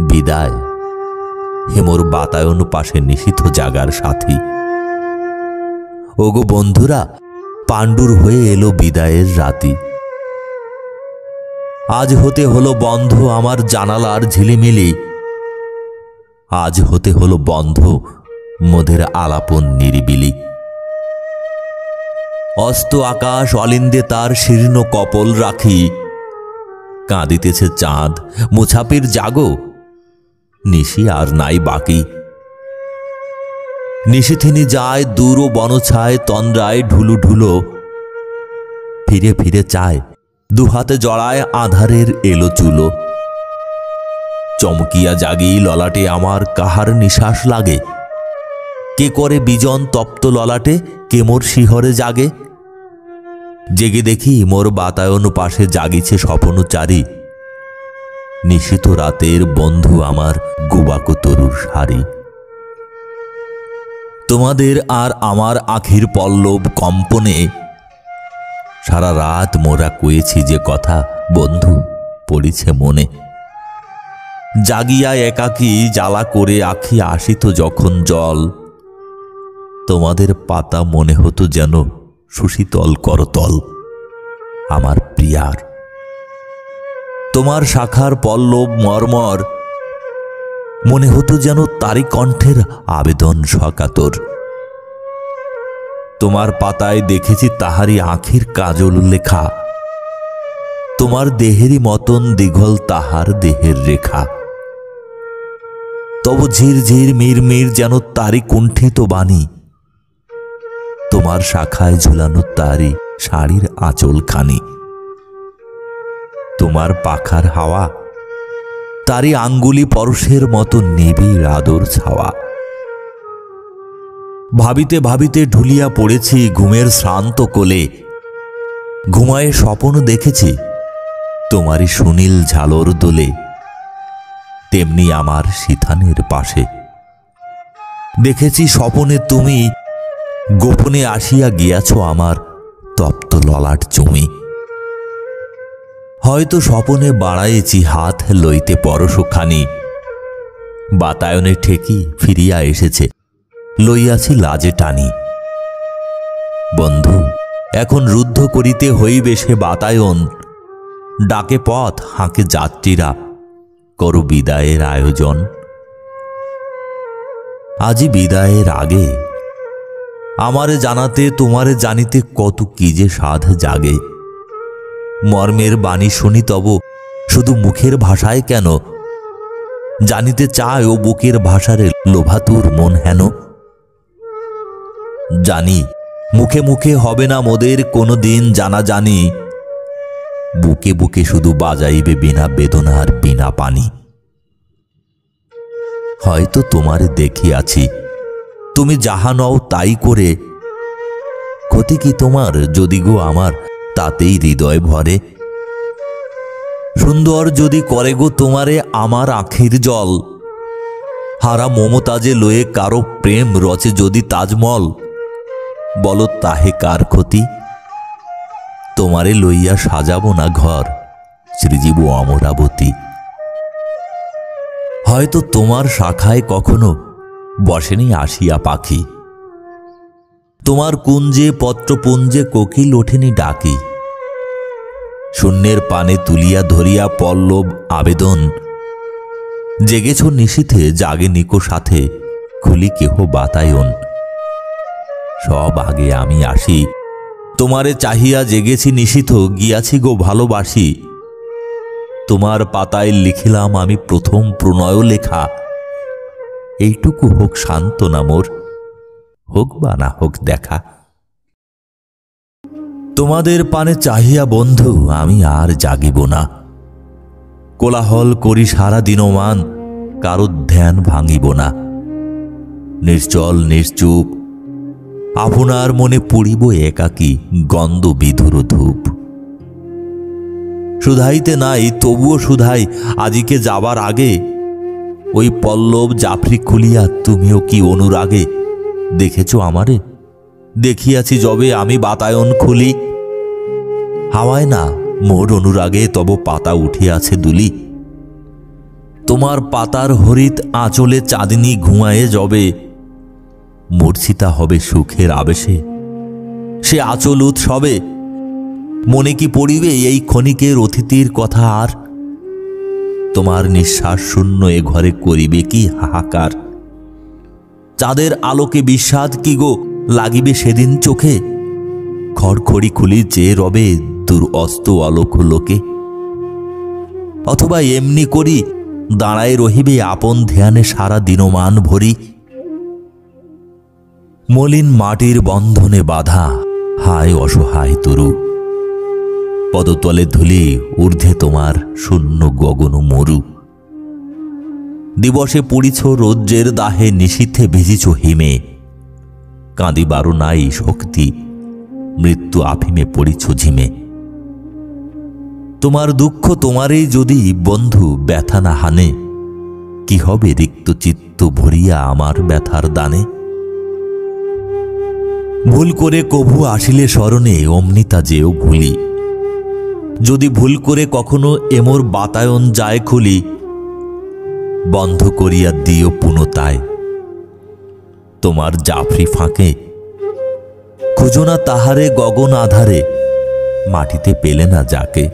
বিদায় হে মোর বাতায়ন পাশে নিষিদ্ধ জাগার সাথী। ওগো বন্ধুরা, পাণ্ডুর হয়ে এলো বিদায়ের রাতি। আজ হতে হলো বন্ধ আমার জানালার ঝিলিমিলি, আজ হতে হলো বন্ধ মোদের আলাপন নিরিবিলি। অস্ত আকাশ অলিন্দে তার শীর্ণ কপল রাখি, কাঁদিতেছে চাঁদ মুছাপির জাগো, নিশি আর নাই বাকি। নিশিথিনী যায় দূর বনছায় তন্দ্রায় ঢুলু ঢুলো, ফিরে ফিরে চায় দুহাতে জড়ায় আধারের এলো চুলো। চমকিয়া জাগি ললাটে আমার কাহার নিশ্বাস লাগে, কে করে বিজন তপ্ত ললাটে কে মোর শিহরে জাগে। জেগে দেখি মোর বাতায়ন পাশে জাগিছে স্বপনচারী, নিশিত রাতের বন্ধু আমার গুবাকো তরুর সারি। তোমাদের আর আমার আখির পল্লব কম্পনে সারা রাত মোরা কয়েছি যে কথা বন্ধু পড়িছে মনে। জাগিয়া একাকী জ্বালা করে আখি আসিত যখন জল, তোমাদের পাতা মনে হতো যেন সুশীতল করতল আমার প্রিয়ার। তোমার শাখার পল্লব মর্মর মনে হতো যেন তারি কণ্ঠের আবেদন সকাতর। তোমার পাতায় দেখেছি তাহারি আখির কাজল লেখা, তোমার দেহেরই মতন দীঘল তাহার দেহের রেখা। তব ঝির ঝির মির মির যেন তারি কুণ্ঠিত বাণী, তোমার শাখায় ঝুলানো তারি শাড়ির আঁচল খানি। তোমার পাখার হাওয়া তারি আঙ্গুলি পরশের মতো নিবিড় আদর ছাওয়া। ভাবিতে ভাবিতে ঢুলিয়া পড়েছি ঘুমের শ্রান্ত কোলে, ঘুমায়ে স্বপন দেখেছি তোমারই সুনীল ঝালর দোলে। তেমনি আমার সিথানের পাশে দেখেছি স্বপনে তুমি গোপনে আসিয়া গিয়াছ আমার তপ্ত ললাট চুমি। হয়তো স্বপনে বাড়াইছি হাত লইতে পরশখানি, বাতায়নে ঠেকি ফিরিয়া এসেছে লইয়াছি লাজে টানি। বন্ধু, এখন রুদ্ধ করিতে হইবে সে বাতায়ন, ডাকে পথ হাঁকে যাত্রীরা, করো বিদায়ের আয়োজন। আজি বিদায়ের আগে আমারে জানাতে তোমারে জানিতে কত কি যে সাধ জাগে। মর্মের বাণী শুনি তব শুধু মুখের ভাষায় কেন, জানিতে চায় ও বুকের ভাষারে লোভাতুর মন হেন। জানি মুখে মুখে হবে না মোদের কোনো দিন জানা জানি, বুকে বুকে শুধু বাজাইবে বিনা বেদনার বিনা পানি। হয়তো তোমারে দেখিয়াছি তুমি যাহা নও তাই করে, ক্ষতি কি তোমার যদি গো আমার তাতেই হৃদয় ভরে। সুন্দর যদি করে গো তোমারে আমার আখির জল, হারা মমতাজে লয়ে কারো প্রেম রচে যদি তাজমল, বলো তাহে কার ক্ষতি। তোমারে লইয়া সাজাবো না ঘর শ্রীজীব অমরাবতী। হয়তো তোমার শাখায় কখনো বসেনি আসিয়া পাখি, তোমার কুঞ্জে পত্রপুঞ্জে কোকিল ওঠেনি ডাকি। শূন্যের পানে তুলিয়া ধরিয়া পল্লব আবেদন, জেগেছ নিশীথে জাগে নিকো সাথে খুলি কেহ বাতায়ন। সব আগে আমি আসি তোমারে চাহিয়া জেগেছি নিশীথ গিয়াছি গো ভালোবাসি। তোমার পাতায় লিখিলাম আমি প্রথম প্রণয় লেখা, এইটুকু হোক সান্ত্বনা মোর, হোক বা না হোক দেখা। তোমাদের পানে চাহিয়া বন্ধু আমি আর জাগিব না, কোলাহল করি সারা দিনমান কারো ধ্যান ভাঙিব না। নিশ্চল নিশ্চুপ আপনার মনে পুড়িব একাকী গন্ধ বিধুর ধূপ। শুধাইতে নাই তবুও শুধাই আজিকে যাবার আগে, ওই পল্লব জাফরি খুলিয়া তুমিও কি অনুরাগে দেখেছ আমারে। দেখিয়াছি যবে আমি বাতায়ন খুলি, হাওয়ায় না মোর অনুরাগে তব পাতা উঠিয়াছে দুলি। তোমার পাতার হরিত আঁচলে চাঁদনি ঘুমায়ে যাবে, মূর্ছিতা হবে সুখের আবেশে সে আঁচল উৎসবে। মনে কি পড়িবে এই ক্ষণিকের অতিথির কথা আর? তোমার নিঃশ্বাস শূন্য এ ঘরে করিবে কি হাহাকার? চাঁদের আলোকে বিষাদ কি গো লাগিবে সেদিন চোখে? খড়খড়ি খুলি চেয়ে রবে দূর অস্ত আলোক লোকে। অথবা এমনি করি দাঁড়ায় রহিবে আপন ধ্যানে সারা দিনমান ভরি। মলিন মাটির বন্ধনে বাধা হায় অসহায় তরু, পদতলে ধুলি ঊর্ধ্বে তোমার শূন্য গগন মরু। দিবসে পড়িছ রৌদ্রের দাহে, নিশীথে ভিজিছ হিমে, কাঁদিবারও নাই শক্তি মৃত্যু আফিমে পড়িছ ঝিমে। তোমার দুঃখ তোমারই যদি বন্ধু ব্যথা না হানে, কি হবে রিক্ত চিত্ত ভরিয়া আমার ব্যথার দানে? ভুল করে কভু আসিলে স্মরণে অমনিতা যেও ভুলি, যদি ভুল করে কখনো এমোর বাতায়ন যায় খুলি, বন্ধ করিয়া দিও পুনতায় তোমার জাফরি ফাঁকে। খুঁজো না তাহারে গগন আধারে, মাটিতে পেলে না যাকে।